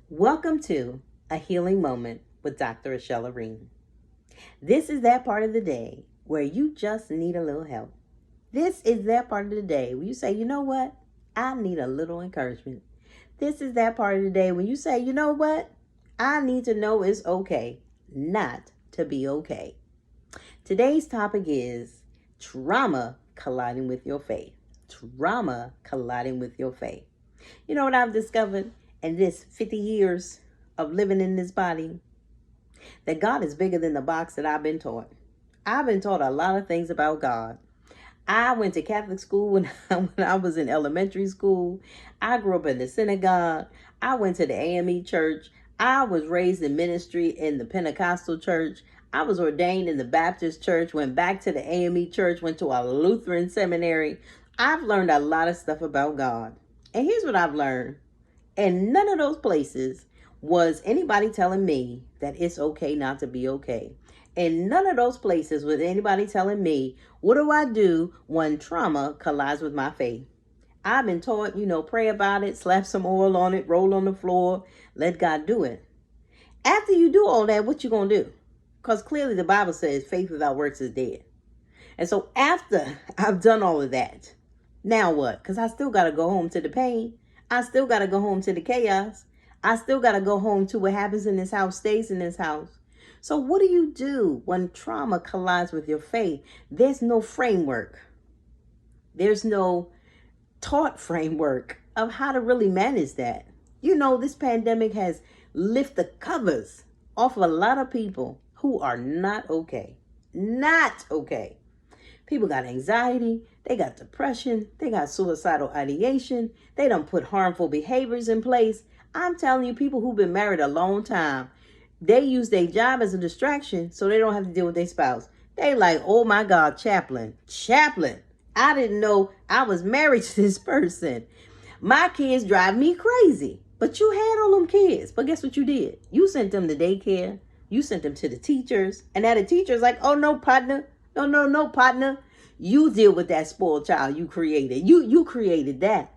Welcome to A Healing Moment with Dr. Desakajosflo. This is that part of the day where you just need a little help. This is that part of the day where you say, you know what? I need a little encouragement. This is that part of the day when you say, you know what? I need to know it's okay not to be okay. Today's topic is trauma colliding with your faith. Trauma colliding with your faith. You know what I've discovered in this 50 years of living in this body? That God is bigger than the box that I've been taught. I've been taught a lot of things about God. I went to Catholic school when I was in elementary school. I grew up in the synagogue. I went to the AME church. I was raised in ministry in the Pentecostal church. I was ordained in the Baptist church, went back to the AME church, went to a Lutheran seminary. I've learned a lot of stuff about God. And here's what I've learned. And none of those places was anybody telling me that it's okay not to be okay. And none of those places was anybody telling me, what do I do when trauma collides with my faith? I've been taught, pray about it, slap some oil on it, roll on the floor, let God do it. After you do all that, what you going to do? Because clearly the Bible says faith without works is dead. And so after I've done all of that, now what? Because I still got to go home to the pain. I still got to go home to the chaos. I still got to go home to what happens in this house stays in this house. So what do you do when trauma collides with your faith? There's no framework. There's no taught framework of how to really manage that. This pandemic has lifted the covers off of a lot of people who are not okay. Not okay. People got anxiety, they got depression, they got suicidal ideation, they done put harmful behaviors in place. I'm telling you, people who've been married a long time, they use their job as a distraction so they don't have to deal with their spouse. They like, oh my God, chaplain, I didn't know I was married to this person. My kids drive me crazy. But you had all them kids. But guess what you did? You sent them to daycare. You sent them to the teachers. And now the teacher's like, oh no, partner. No, partner. You deal with that spoiled child you created. You created that.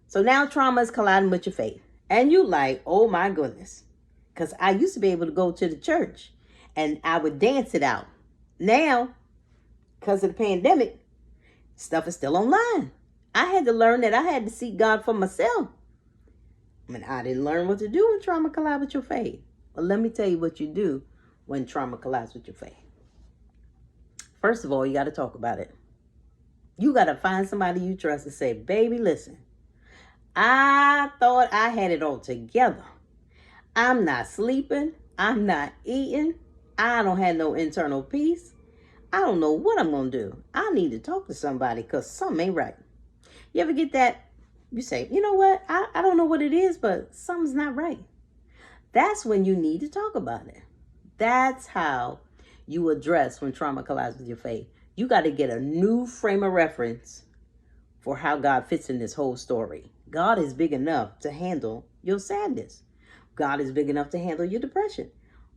So now trauma is colliding with your faith. And you like, oh my goodness. Because I used to be able to go to the church and I would dance it out. Now, because of the pandemic, stuff is still online. I had to learn that I had to seek God for myself. I didn't learn what to do when trauma collides with your faith. Well, let me tell you what you do when trauma collides with your faith. First of all, you got to talk about it. You got to find somebody you trust and say, baby, listen, I thought I had it all together. I'm not sleeping. I'm not eating. I don't have no internal peace. I don't know what I'm going to do. I need to talk to somebody because something ain't right. You ever get that? You say, you know what? I don't know what it is, but something's not right. That's when you need to talk about it. That's how you address when trauma collides with your faith. You got to get a new frame of reference for how God fits in this whole story. God is big enough to handle your sadness. God is big enough to handle your depression.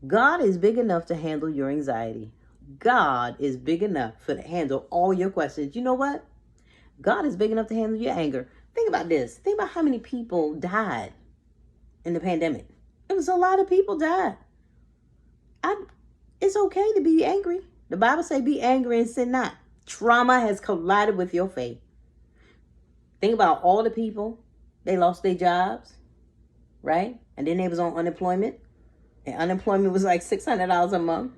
God is big enough to handle your anxiety. God is big enough to handle all your questions. You know what? God is big enough to handle your anger. Think about this. Think about how many people died in the pandemic. It was a lot of people died. It's okay to be angry. The Bible says be angry and sin not. Trauma has collided with your faith. Think about all the people. They lost their jobs, right? And then they was on unemployment. And unemployment was like $600 a month.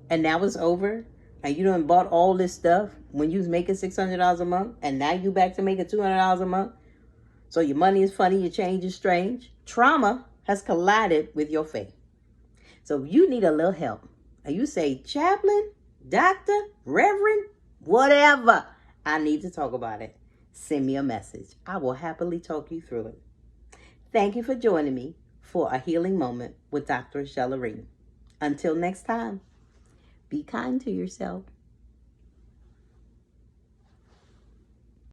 And now it's over. And you done bought all this stuff when you was making $600 a month. And now you back to making $200 a month. So your money is funny. Your change is strange. Trauma has collided with your faith. So if you need a little help, and you say, chaplain, doctor, reverend, whatever, I need to talk about it, send me a message. I will happily talk you through it. Thank you for joining me for A Healing Moment with Dr. Desakajosflo. Until next time, be kind to yourself.